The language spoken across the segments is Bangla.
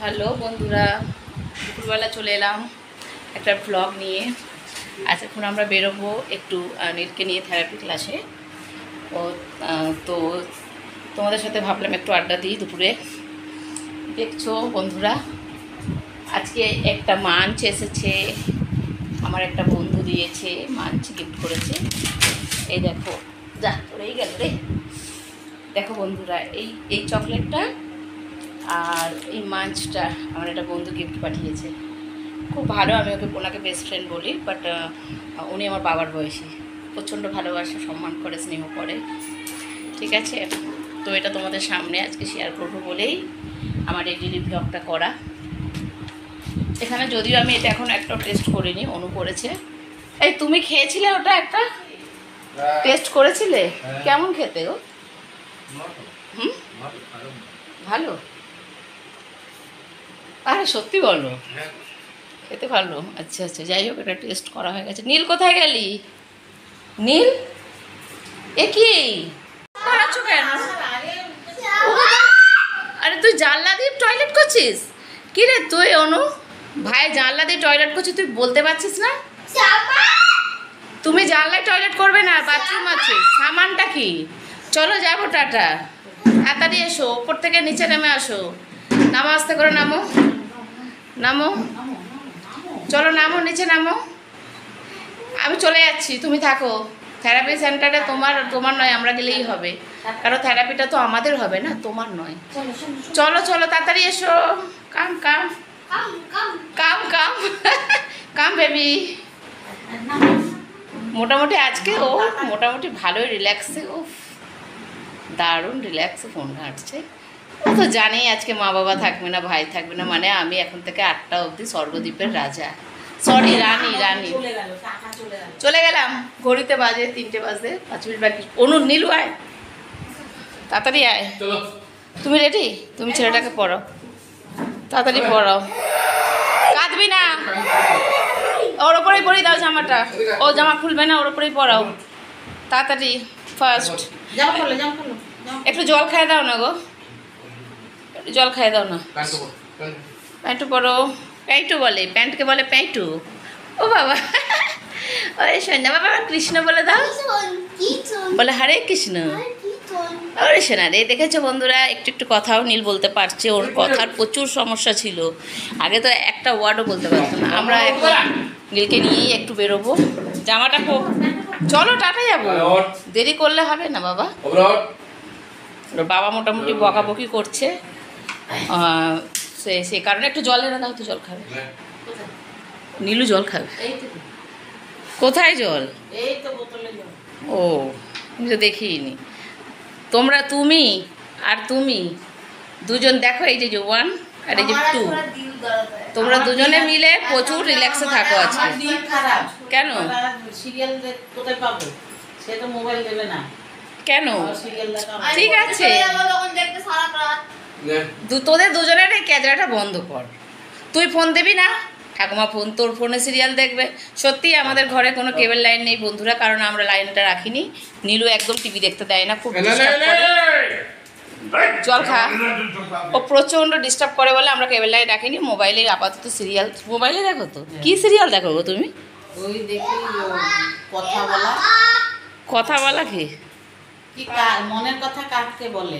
হ্যালো বন্ধুরা, দুপুরবেলা চলে এলাম একটা ব্লগ নিয়ে। আজ এখন আমরা বেরোবো একটু নীলকে নিয়ে থেরাপি ক্লাসে। তো তোমাদের সাথে ভাবলাম একটু আড্ডা দিই দুপুরে। দেখছো বন্ধুরা, আজকে একটা মাঞ্চ এসেছে, আমার একটা বন্ধু দিয়েছে, মাঞ্চ গিফট করেছে। এই দেখো, যা পড়েই গেল রে। দেখো বন্ধুরা, এই চকলেটটা আর এই মাঞ্চটা আমার একটা বন্ধু গিফট পাঠিয়েছে। খুব ভালো, আমি ওনাকে বেস্ট ফ্রেন্ড বলি, বাট উনি আমার বাবার বয়সী। প্রচণ্ড ভালোবাসে, সম্মান করে, স্নেহ করে, ঠিক আছে। তো এটা তোমাদের সামনে আজকে শেয়ার করবো বলেই আমার এই ডেলি ব্লগটা করা। এখানে যদিও আমি এটা এখন একটা টেস্ট করিনি, অনু করেছে। এই তুমি খেয়েছিলে ওটা, একটা টেস্ট করেছিলে? কেমন খেতে গো? ভালো? আরে সত্যি বলো, খেতে ভালো? আচ্ছা আচ্ছা, যাই হোক, এটা টেস্ট করা হয়ে গেছে। নীল কোথায় গেলি? নীল, এ কি আছো কেন? আরে তুই জানলা দিয়ে টয়লেট করছিস? কি রে তুই? অনু ভাই জানলা দিয়ে টয়লেট করছিস, তুই বলতে পারছিস না? তুমি জানলায় টয়লেট করবে না, বাথরুম আছে। সামানটা কি? চলো যাবো, টাটা। তাড়াতাড়ি এসো, ওপর থেকে নিচে নেমে আসো। নামো, আস্তে করে নামো, নামো, চলো নামো, নিচে নামো। আমি চলে যাচ্ছি, তুমি থাকো। থেরাপি সেন্টারে তোমার নয়, আমরা গেলেই হবে, কারণ থেরাপিটা তো আমাদের হবে না, তোমার নয়। চলো চলো তাড়াতাড়ি এসো। কাম কাম কাম কাম কাম বেবি। মোটামুটি আজকে ও মোটামুটি ভালোই রিল্যাক্সে, ও দারুণ রিল্যাক্সে ফোন ঘাঁটছে। ও তো জানেই আজকে মা বাবা থাকবে না, ভাই থাকবে না, মানে আমি এখন থেকে 8টা অবধি স্বর্গদ্বীপের রাজা, সরি রানী। চলে গেলাম, ঘড়িতে বাজে 3টে বাজে 5 মিনিট বাকি। অনু, নীলু আয়, তাড়াতাড়ি আয়। তুমি রেডি? তুমি ছেলেটাকে পড়াও, তাড়াতাড়ি পড়াও, কাঁদবি না। ওর ওপরেই পরিয়ে দাও জামাটা, ও জামা খুলবে না, ওর ওপরেই পড়াও তাড়াতাড়ি। ফার্স্ট একটু জল খাইয়ে দাও না গো, একটু জল খাইয়ে দাও না। প্যান্টু পরো, প্যান্টু বলে, প্যান্টকে বলে প্যান্টু। ও বাবা, ওরে সোনা বাবা, কৃষ্ণ বলে দাও, বলে হরে কৃষ্ণ। ওরে সোনা রে, দেখেছো বন্ধুরা, একটু একটু কথাও নীল বলতে পারছে। ওর কথার প্রচুর সমস্যা ছিল, আগে তো একটা ওয়ার্ডও বলতে পারতো না। আমরা এখন নীলকে নিয়েই একটু বেরোবো। জামাটা চলো, টাটা যাবো, দেরি করলে হবে না বাবা। বাবা মোটামুটি বকাবকি করছে, সে কারণে একটু জল এনে দাও তো, জল খাবে। নীলু জল খাবে? কোথায় জল? ও, আমি তো দেখিনি। তুমি আর তুমি দুজন দেখো, এই যে 1 আর এই যে 2, তোমরা দুজনে মিলে প্রচুর রিল্যাক্সে থাকো আজকে। কেন? কেন? ঠিক আছে, তোদের দুজনের এই ক্যাজরাটা বন্ধ কর। তুই ফোন দিবি না, ঠাকুমা ফোন, তোর ফোনে সিরিয়াল দেখবে। সত্যি আমাদের ঘরে কোনো কেবল লাইন নেই বন্ধুরা, কারণ আমরা লাইনটা রাখিনি। নীলু একদম টিভি দেখতে দেয় না, খুব ডিস্টার্ব করে। জল খা, ও প্রচণ্ড ডিস্টার্ব করে বলে আমরা কেবল লাইন রাখিনি। মোবাইলে আপাতত সিরিয়াল, মোবাইলে দেখো তো। কি সিরিয়াল দেখো গো তুমি? কথা বলা কি? মনের কথা কাকে বলে?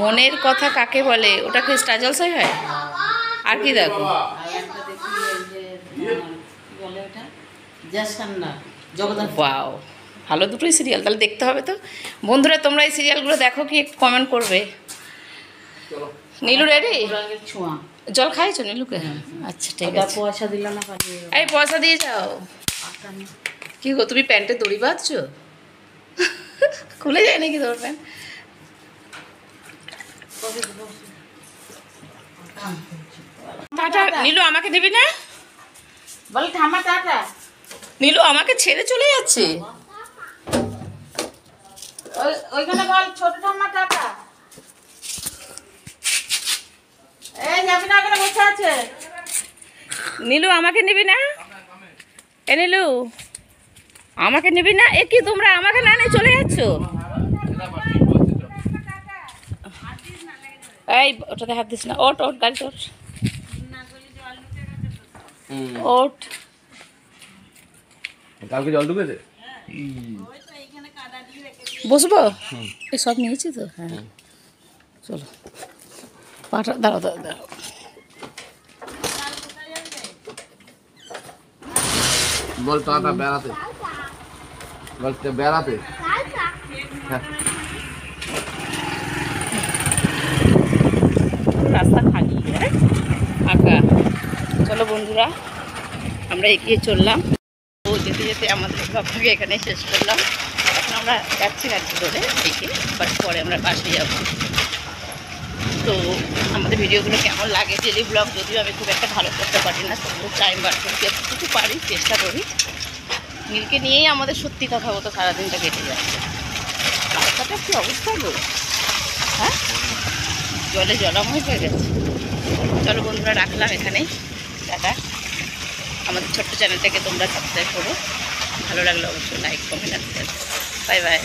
মনের কথা কাকে বলে, ওটা কি স্টার জলসায় হয়? আর কি দেখো? ওয়াও, ভালো দুটোই সিরিয়াল, তাহলে দেখতে হবে তো বন্ধুরা। তোমরা এই সিরিয়ালগুলো দেখো কি, একটু কমেন্ট করবে। নীলু রেডি? জল খাইছো নীলুকে? আচ্ছা ঠিক আছে, পয়সা দিল না, এই পয়সা দিয়ে যাও। কি গো, তুমি প্যান্টে দড়ি বাঁধছো? খুলে যায় নাকি তোর প্যান্ট? টাটা। নীলু আমাকে দিবি না? বল ঠাম্মা টাটা। নীলু আমাকে ছেড়ে চলে যাচ্ছে। ওইখানে বল ছোট ঠাম্মা টাটা। এই যাবি না, ওখানে বসে আছে। নীলু আমাকে নিবি না? এ নীলু আমাকে নিবি না? এ কি তোমরা আমাকে না নিয়ে চলে যাচ্ছ? এই ওটাতে হাত দিস না, ওট গাড়ি ওঠ। ওঠ। কালকে জল ঢুকেছে? বসবো? এই সব নিয়েছি তো, হ্যাঁ চলো। পাটা দাঁড়াও দাঁড়াও দাঁড়াও। বল টাটা বেড়াতে, বল বেড়াতে। হ্যাঁ রাস্তা খালি, হ্যাঁ ফাঁকা। চলো বন্ধুরা, আমরা এগিয়ে চললাম। ও যেতে যেতে আমাদের ব্লগটাকে এখানে শেষ করলাম। এখন আমরা যাচ্ছি গাড়ি ধরে থেকে, বাট পরে আমরা বাসে যাব। তো আমাদের ভিডিওগুলো কেমন লাগে, ডেলি ব্লগ যদিও আমি খুব একটা ভালো করতে পারি না, তবু টাইম বার করি, যতটুকু পারি চেষ্টা করি। নীলকে নিয়েই আমাদের সত্যি কথা বলতে সারাদিনটা কেটে যাচ্ছে। রাস্তাটা কি অবস্থা গো, হ্যাঁ জলে জলাময় হয়ে গেছে। চলো বন্ধুরা, রাখলাম এখানেই, টাটা। আমাদের ছোট্ট চ্যানেলটাকে তোমরা সাবস্ক্রাইব করো, ভালো লাগলে অবশ্যই লাইক কমেন্ট আর শেয়ার। Bye bye.